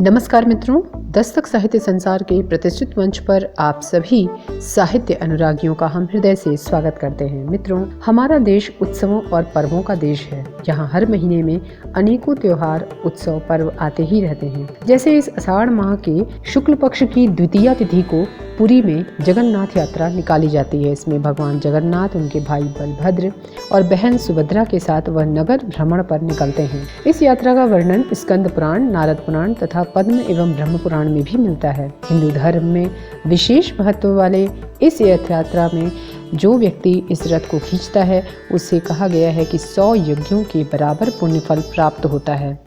नमस्कार मित्रों, दस्तक साहित्य संसार के प्रतिष्ठित मंच पर आप सभी साहित्य अनुरागियों का हम हृदय से स्वागत करते हैं। मित्रों, हमारा देश उत्सवों और पर्वों का देश है। यहाँ हर महीने में अनेकों त्योहार, उत्सव, पर्व आते ही रहते हैं। जैसे इस आषाढ़ माह के शुक्ल पक्ष की द्वितीया तिथि को पुरी में जगन्नाथ यात्रा निकाली जाती है। इसमें भगवान जगन्नाथ उनके भाई बलभद्र और बहन सुभद्रा के साथ वह नगर भ्रमण पर निकलते हैं। इस यात्रा का वर्णन स्कंद पुराण, नारद पुराण तथा पद्म एवं ब्रह्म पुराण में भी मिलता है। हिंदू धर्म में विशेष महत्व वाले इस यात्रा में जो व्यक्ति इस रथ को खींचता है उससे कहा गया है कि 100 यज्ञों के बराबर पुण्य फल प्राप्त होता है।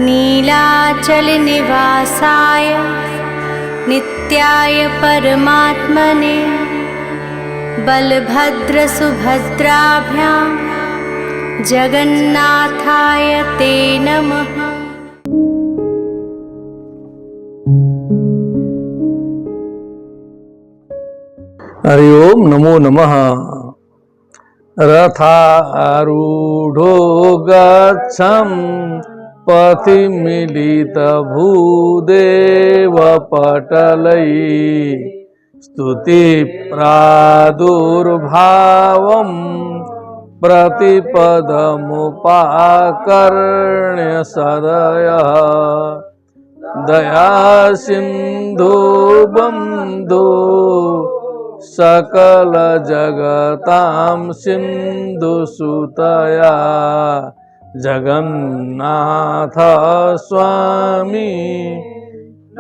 नीलाचल निवासाय नित्याय परमात्मने बलभद्र सुभद्राभ्यां जगन्नाथाय ते नमः। हरि ओम नमो नमः। रथारूढ़ो गच्छं पथिमिलित भूदेव पटलै स्तुति प्रादुर्भावं प्रतिपदमुपाकर्ण्य सदयः दया सिन्धु बन्धु सकल जगतां सिन्धु सुतया जगन्नाथ स्वामी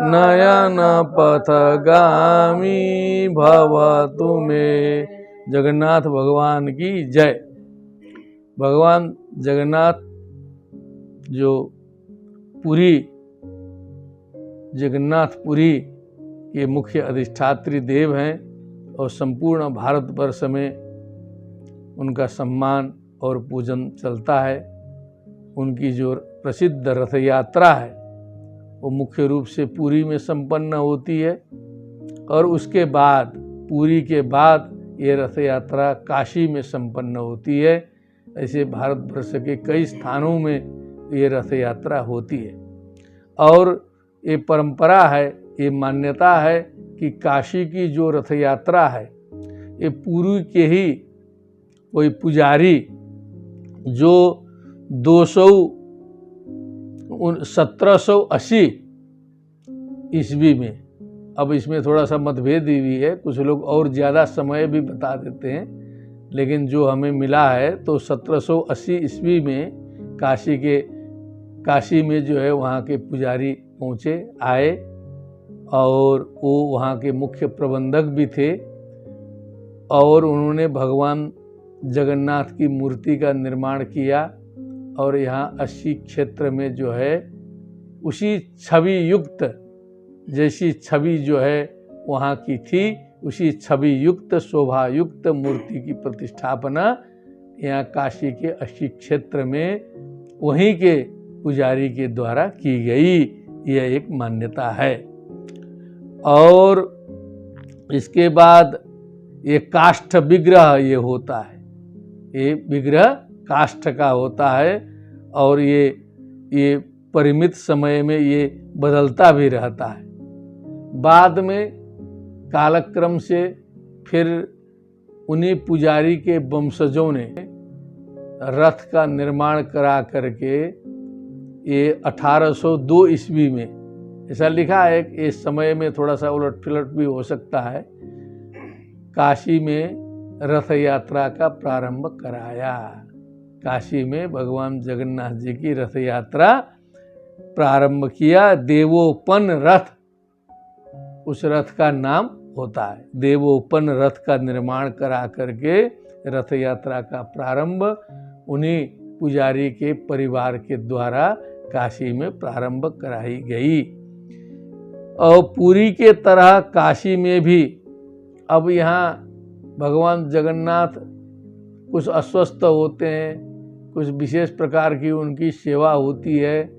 नयन पथगामी भवतु मे। जगन्नाथ भगवान की जय। भगवान जगन्नाथ जो पुरी जगन्नाथपुरी के मुख्य अधिष्ठात्री देव हैं और संपूर्ण भारतवर्ष में उनका सम्मान और पूजन चलता है। उनकी जो प्रसिद्ध रथ यात्रा है वो मुख्य रूप से पुरी में संपन्न होती है और उसके बाद पुरी के बाद ये रथ यात्रा काशी में संपन्न होती है। ऐसे भारतवर्ष के कई स्थानों में ये रथ यात्रा होती है और ये परंपरा है, ये मान्यता है कि काशी की जो रथ यात्रा है ये पुरी के ही कोई पुजारी जो 1780 ईस्वी में, अब इसमें थोड़ा सा मतभेद भी है, कुछ लोग और ज़्यादा समय भी बता देते हैं, लेकिन जो हमें मिला है तो 1780 ईस्वी में काशी में जो है वहाँ के पुजारी पहुँचे आए और वो वहाँ के मुख्य प्रबंधक भी थे और उन्होंने भगवान जगन्नाथ की मूर्ति का निर्माण किया और यहाँ 80 क्षेत्र में जो है उसी छवि युक्त, जैसी छवि जो है वहाँ की थी, उसी छवि युक्त शोभा युक्त मूर्ति की प्रतिष्ठापना यहाँ काशी के 80 क्षेत्र में वहीं के पुजारी के द्वारा की गई। यह एक मान्यता है। और इसके बाद ये काष्ठ विग्रह ये होता है, ये विग्रह काष्ठ का होता है और ये परिमित समय में ये बदलता भी रहता है। बाद में कालक्रम से फिर उन्हीं पुजारी के वंशजों ने रथ का निर्माण करा करके ये 1802 ईस्वी में, ऐसा लिखा है कि इस समय में थोड़ा सा उलट फिलट भी हो सकता है, काशी में रथ यात्रा का प्रारंभ कराया। काशी में भगवान जगन्नाथ जी की रथ यात्रा प्रारंभ किया। देवोपन रथ उस रथ का नाम होता है। देवोपन रथ का निर्माण करा करके रथ यात्रा का प्रारंभ उन्हीं पुजारी के परिवार के द्वारा काशी में प्रारंभ कराई गई। और पुरी के तरह काशी में भी अब यहाँ भगवान जगन्नाथ कुछ अस्वस्थ होते हैं, कुछ विशेष प्रकार की उनकी सेवा होती है।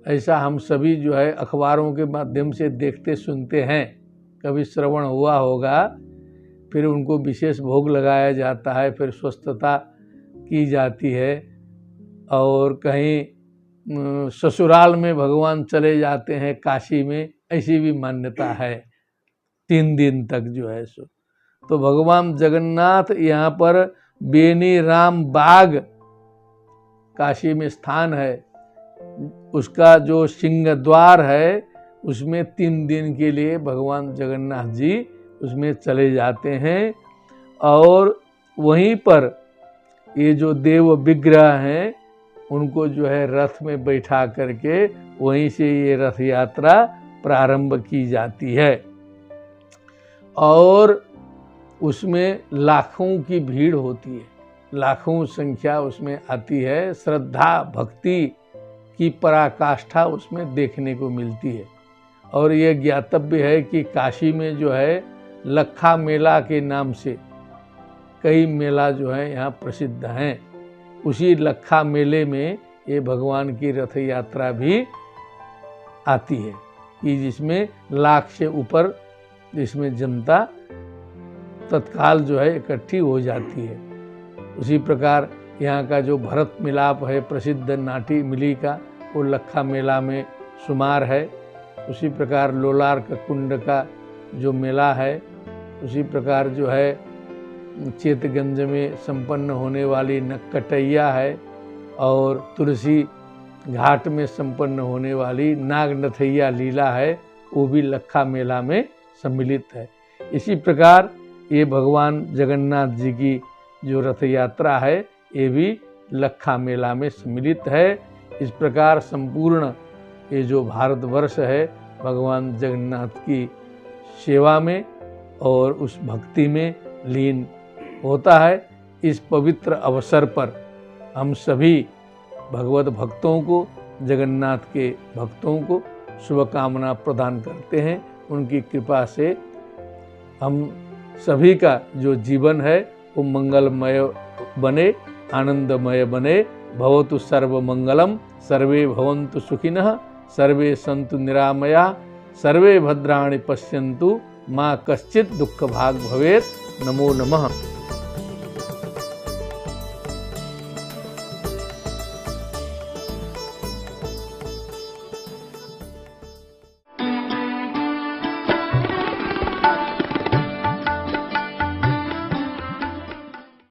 ऐसा हम सभी जो है अखबारों के माध्यम से देखते सुनते हैं, कभी श्रवण हुआ होगा। फिर उनको विशेष भोग लगाया जाता है, फिर स्वस्थता की जाती है, और कहीं ससुराल में भगवान चले जाते हैं काशी में, ऐसी भी मान्यता है 3 दिन तक जो है सो। तो भगवान जगन्नाथ यहाँ पर बेनी राम बाग काशी में स्थान है, उसका जो सिंह द्वार है उसमें 3 दिन के लिए भगवान जगन्नाथ जी उसमें चले जाते हैं, और वहीं पर ये जो देव विग्रह हैं उनको जो है रथ में बैठा करके वहीं से ये रथ यात्रा प्रारंभ की जाती है, और उसमें लाखों की भीड़ होती है, लाखों संख्या उसमें आती है। श्रद्धा भक्ति की पराकाष्ठा उसमें देखने को मिलती है। और ये ज्ञातव्य है कि काशी में जो है लखा मेला के नाम से कई मेला जो है यहाँ प्रसिद्ध हैं। उसी लखा मेले में ये भगवान की रथ यात्रा भी आती है कि जिसमें लाख से ऊपर जिसमें जनता तत्काल जो है इकट्ठी हो जाती है। उसी प्रकार यहाँ का जो भरत मिलाप है प्रसिद्ध नाटी मिली का, वो लखा मेला में शुमार है। उसी प्रकार लोलार का कुंड का जो मेला है, उसी प्रकार जो है चेतगंज में संपन्न होने वाली नक्कटैया है, और तुलसी घाट में संपन्न होने वाली नागनथैया लीला है, वो भी लखा मेला में सम्मिलित है। इसी प्रकार ये भगवान जगन्नाथ जी की जो रथ यात्रा है ये भी लखा मेला में सम्मिलित है। इस प्रकार संपूर्ण ये जो भारतवर्ष है भगवान जगन्नाथ की सेवा में और उस भक्ति में लीन होता है। इस पवित्र अवसर पर हम सभी भगवत भक्तों को, जगन्नाथ के भक्तों को शुभकामना प्रदान करते हैं। उनकी कृपा से हम सभी का जो जीवन है वो मंगलमय बने, आनंदमय बने। भवतु सर्वमंगलम, सर्वे भवन्तु सुखिनः, सर्वे सन्तु निरामया, सर्वे भद्राणि पश्यन्तु, माँ कश्चित् दुःख भाग् भवेत्। नमो नमः।